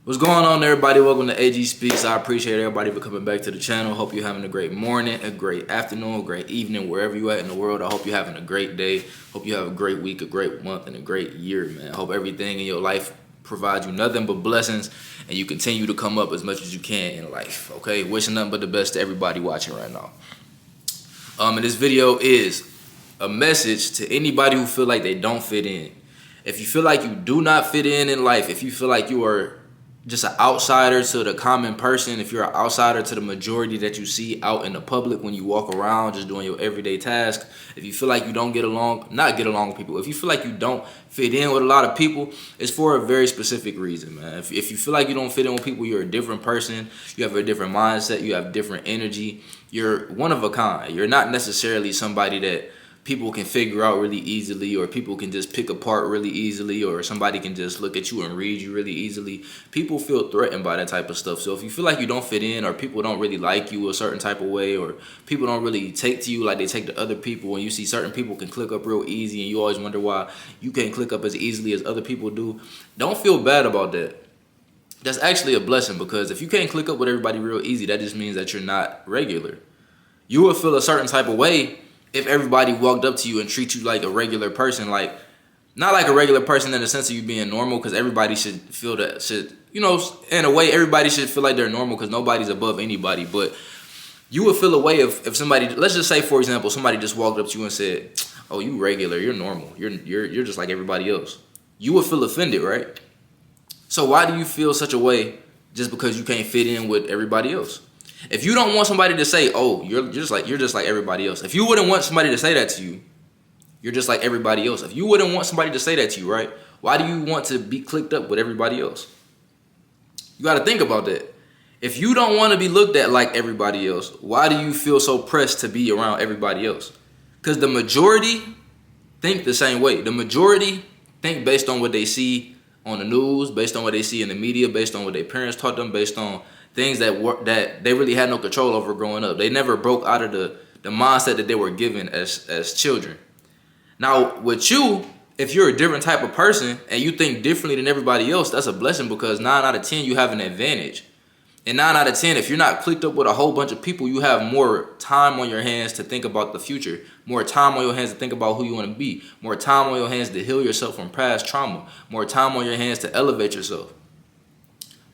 What's going on, everybody? Welcome to AG Speaks. I appreciate everybody for coming back to the channel. Hope you're having a great morning, a great afternoon, a great evening, wherever you're at in the world. I hope you're having a great day. Hope you have a great week, a great month, and a great year, man. I hope everything in your life provides you nothing but blessings, and you continue to come up as much as you can in life, okay? Wishing nothing but the best to everybody watching right now. And this video is a message to anybody who feel like they don't fit in. If you feel like you do not fit in life, if you feel like you are just an outsider to the common person, if you're an outsider to the majority that you see out in the public when you walk around just doing your everyday tasks, if you feel like you don't not get along with people, if you feel like you don't fit in with a lot of people, it's for a very specific reason, man. If you feel like you don't fit in with people, you're a different person, you have a different mindset, you have different energy, you're one of a kind. You're not necessarily somebody that people can figure out really easily, or people can just pick apart really easily, or somebody can just look at you and read you really easily. People feel threatened by that type of stuff. So if you feel like you don't fit in, or people don't really like you a certain type of way, or people don't really take to you like they take to other people, and you see certain people can click up real easy and you always wonder why you can't click up as easily as other people do, don't feel bad about that. That's actually a blessing, because if you can't click up with everybody real easy, that just means that you're not regular. You will feel a certain type of way if everybody walked up to you and treat you like a regular person, like not like a regular person in the sense of you being normal, because everybody should feel that, in a way, everybody should feel like they're normal because nobody's above anybody. But you would feel a way if somebody, let's just say, for example, somebody just walked up to you and said, "Oh, you regular, you're normal, you're just like everybody else." You would feel offended, right? So why do you feel such a way just because you can't fit in with everybody else? If you don't want somebody to say, "Oh, you're just like everybody else," if you wouldn't want somebody to say that to you, "You're just like everybody else," if you wouldn't want somebody to say that to you, right? Why do you want to be clicked up with everybody else? You got to think about that. If you don't want to be looked at like everybody else, why do you feel so pressed to be around everybody else? Because the majority think the same way. The majority think based on what they see on the news, based on what they see in the media, based on what their parents taught them, based on things that they really had no control over growing up. They never broke out of the mindset that they were given as children. Now, with you, if you're a different type of person and you think differently than everybody else, that's a blessing, because 9 out of 10, you have an advantage. And 9 out of 10, if you're not clicked up with a whole bunch of people, you have more time on your hands to think about the future, more time on your hands to think about who you want to be, more time on your hands to heal yourself from past trauma, more time on your hands to elevate yourself.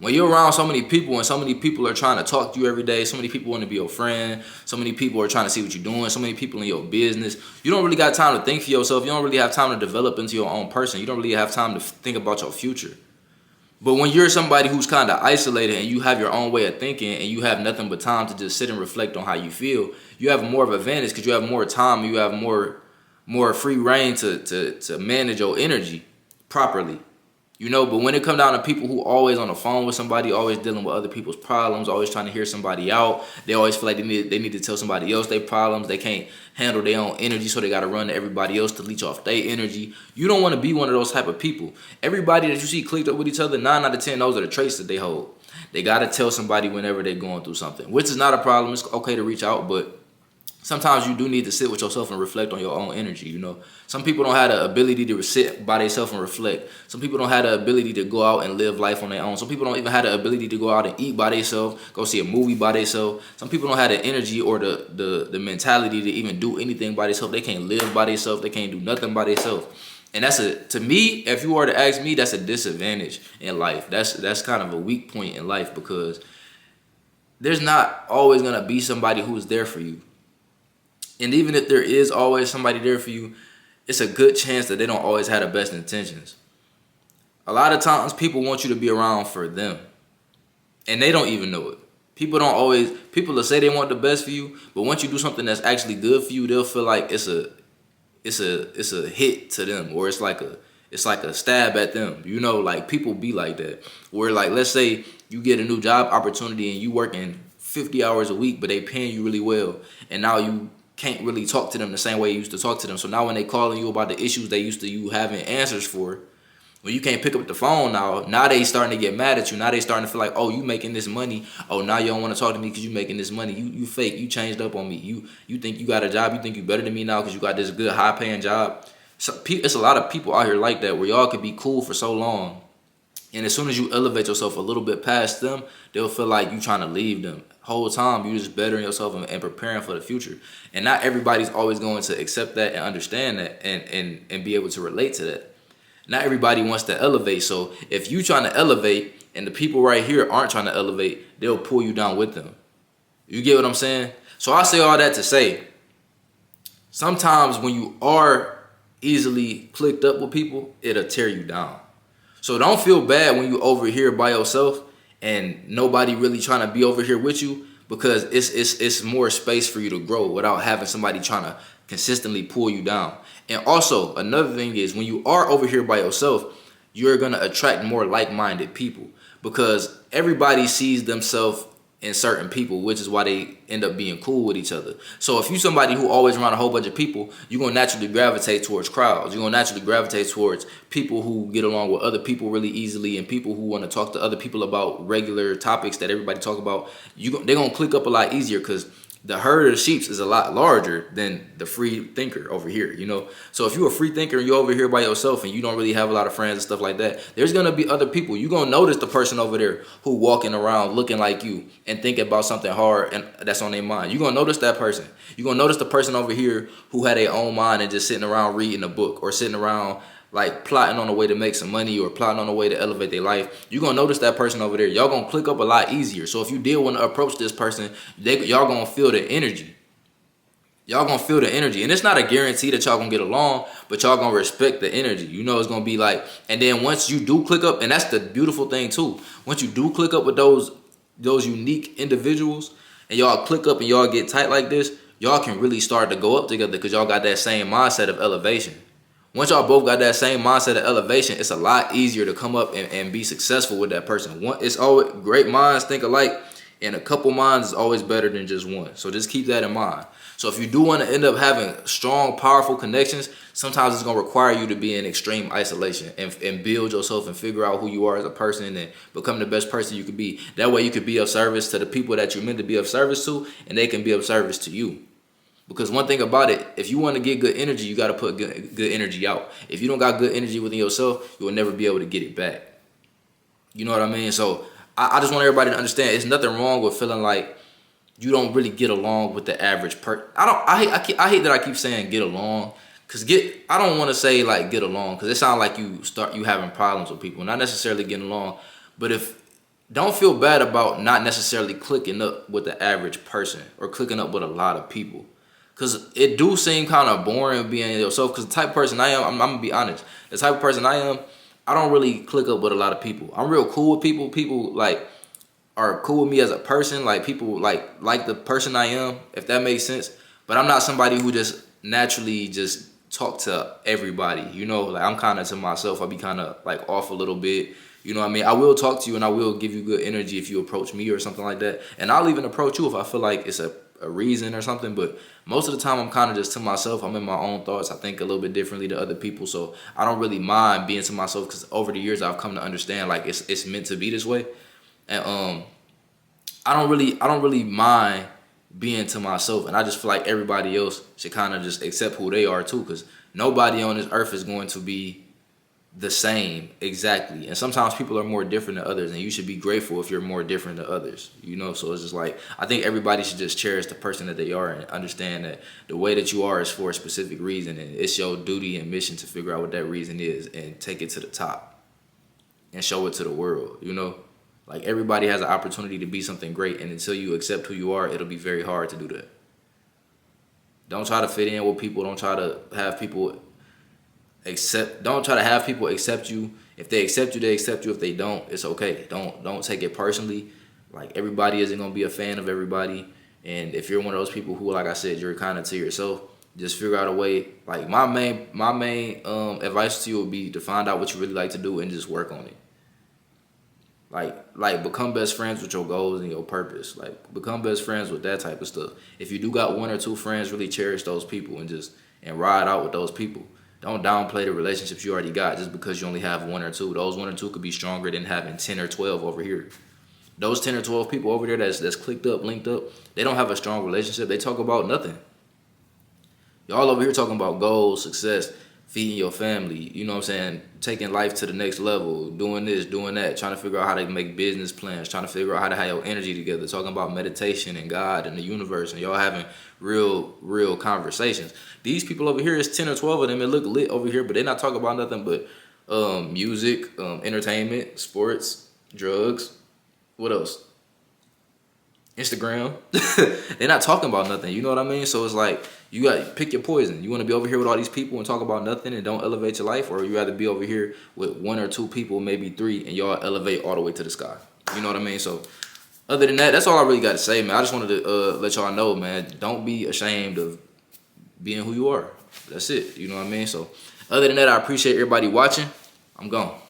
When you're around so many people and so many people are trying to talk to you every day, so many people want to be your friend, so many people are trying to see what you're doing, so many people in your business, you don't really got time to think for yourself. You don't really have time to develop into your own person. You don't really have time to think about your future. But when you're somebody who's kind of isolated and you have your own way of thinking and you have nothing but time to just sit and reflect on how you feel, you have more of an advantage because you have more time, you have more free reign to manage your energy properly. But when it comes down to people who always on the phone with somebody, always dealing with other people's problems, always trying to hear somebody out, they always feel like they need to tell somebody else their problems. They can't handle their own energy, so they got to run to everybody else to leech off their energy. You don't want to be one of those type of people. Everybody that you see clicked up with each other, 9 out of 10, those are the traits that they hold. They got to tell somebody whenever they're going through something, which is not a problem. It's okay to reach out, but sometimes you do need to sit with yourself and reflect on your own energy. Some people don't have the ability to sit by themselves and reflect. Some people don't have the ability to go out and live life on their own. Some people don't even have the ability to go out and eat by themselves, go see a movie by themselves. Some people don't have the energy or the mentality to even do anything by themselves. They can't live by themselves. They can't do nothing by themselves. And to me, if you were to ask me, that's a disadvantage in life. That's kind of a weak point in life, because there's not always going to be somebody who's there for you. And even if there is always somebody there for you, it's a good chance that they don't always have the best intentions. A lot of times people want you to be around for them, and they don't even know it. People will say they want the best for you, but once you do something that's actually good for you, they'll feel like it's a hit to them, or it's like a stab at them. Like people be like that. Where like, let's say you get a new job opportunity and you working 50 hours a week, but they paying you really well, and now you can't really talk to them the same way you used to talk to them. So now when they calling you about the issues they used to you having answers for, when you can't pick up the phone now they starting to get mad at you. Now they starting to feel like, "Oh, you making this money. Oh, now you don't want to talk to me because you making this money. You fake. You changed up on me. You think you got a job. You think you better than me now because you got this good high paying job." So it's a lot of people out here like that, where y'all could be cool for so long And as soon as you elevate yourself a little bit past them, they'll feel like you trying to leave them. Whole time you just bettering yourself and preparing for the future. And not everybody's always going to accept that and understand that and be able to relate to that. Not everybody wants to elevate. So if you trying to elevate and the people right here aren't trying to elevate, they'll pull you down with them. You get what I'm saying? So I say all that to say, sometimes when you are easily clicked up with people, it'll tear you down. So don't feel bad when you over here by yourself and nobody really trying to be over here with you, because it's more space for you to grow without having somebody trying to consistently pull you down. And also another thing is, when you are over here by yourself, you're gonna attract more like-minded people, because everybody sees themselves in certain people, which is why they end up being cool with each other. So if you somebody who always around a whole bunch of people, you're gonna naturally gravitate towards crowds. You're gonna naturally gravitate towards people who get along with other people really easily, and people who want to talk to other people about regular topics that everybody talk about. They're gonna click up a lot easier, because the herd of the sheep is a lot larger than the free thinker over here, you know? So if you're a free thinker and you're over here by yourself and you don't really have a lot of friends and stuff like that, there's going to be other people. You're going to notice the person over there who walking around looking like you and thinking about something hard and that's on their mind. You're going to notice that person. You're going to notice the person over here who had their own mind and just sitting around reading a book, or sitting around like plotting on a way to make some money, or plotting on a way to elevate their life. You're gonna notice that person over there. Y'all gonna click up a lot easier. So if you did want to approach this person, y'all gonna feel the energy. Y'all gonna feel the energy. And it's not a guarantee that y'all gonna get along, but y'all gonna respect the energy. You know, it's gonna be like, and then once you do click up, and that's the beautiful thing too, once you do click up with those unique individuals, and y'all click up and y'all get tight like this, y'all can really start to go up together, because y'all got that same mindset of elevation. Once y'all both got that same mindset of elevation, it's a lot easier to come up and be successful with that person. It's always great minds think alike, and a couple minds is always better than just one. So just keep that in mind. So if you do want to end up having strong, powerful connections, sometimes it's going to require you to be in extreme isolation and build yourself and figure out who you are as a person and become the best person you could be. That way you could be of service to the people that you're meant to be of service to, and they can be of service to you. Because one thing about it, if you want to get good energy, you got to put good energy out. If you don't got good energy within yourself, you will never be able to get it back. You know what I mean? So I just want everybody to understand, there's nothing wrong with feeling like you don't really get along with the average person. I hate that I keep saying get along, because I don't want to say like get along, because it sounds like you having problems with people, not necessarily getting along. But don't feel bad about not necessarily clicking up with the average person or clicking up with a lot of people. Because it do seem kind of boring being yourself. Because the type of person I am, I'm going to be honest. The type of person I am, I don't really click up with a lot of people. I'm real cool with people. People, like, are cool with me as a person. Like, people, like the person I am, if that makes sense. But I'm not somebody who just naturally just talk to everybody. You know, like, I'm kind of to myself. I be kind of, like, off a little bit. You know what I mean? I will talk to you and I will give you good energy if you approach me or something like that. And I'll even approach you if I feel like it's a reason or something. But most of the time I'm kind of just to myself. I'm in my own thoughts. I think a little bit differently to other people, so I don't really mind being to myself, because over the years I've come to understand like it's meant to be this way. And I don't really mind being to myself, and I just feel like everybody else should kind of just accept who they are too, because nobody on this earth is going to be the same exactly, and sometimes people are more different than others, and you should be grateful if you're more different than others, you know. So it's just like, I think everybody should just cherish the person that they are and understand that the way that you are is for a specific reason, and it's your duty and mission to figure out what that reason is and take it to the top and show it to the world, you know. Like, everybody has an opportunity to be something great, and until you accept who you are, it'll be very hard to do that. Don't try to fit in with people. Don't try to have people accept you. If they accept you, they accept you. If they don't, it's okay. Don't take it personally. Like, everybody isn't gonna be a fan of everybody. And if you're one of those people who, like I said, you're kind of to yourself, just figure out a way. Like, my main advice to you would be to find out what you really like to do and just work on it. Like become best friends with your goals and your purpose. Like, become best friends with that type of stuff. If you do got one or two friends, really cherish those people and ride out with those people. Don't downplay the relationships you already got just because you only have one or two. Those one or two could be stronger than having 10 or 12 over here. Those 10 or 12 people over there that's clicked up, linked up, they don't have a strong relationship. They talk about nothing. Y'all over here talking about goals, success, feeding your family, you know what I'm saying, taking life to the next level, doing this, doing that, trying to figure out how to make business plans, trying to figure out how to have your energy together, talking about meditation and God and the universe, and y'all having real conversations. These people over here, is 10 or 12 of them, it look lit over here, but they're not talking about nothing but music, entertainment, sports, drugs, what else? Instagram. They're not talking about nothing. You know what I mean? So it's like you got to pick your poison. You want to be over here with all these people and talk about nothing and don't elevate your life, or you rather be over here with one or two people, maybe three, and y'all elevate all the way to the sky. You know what I mean? So other than that, that's all I really got to say, man. I just wanted to let y'all know, man. Don't be ashamed of being who you are. That's it. You know what I mean? So other than that, I appreciate everybody watching. I'm gone.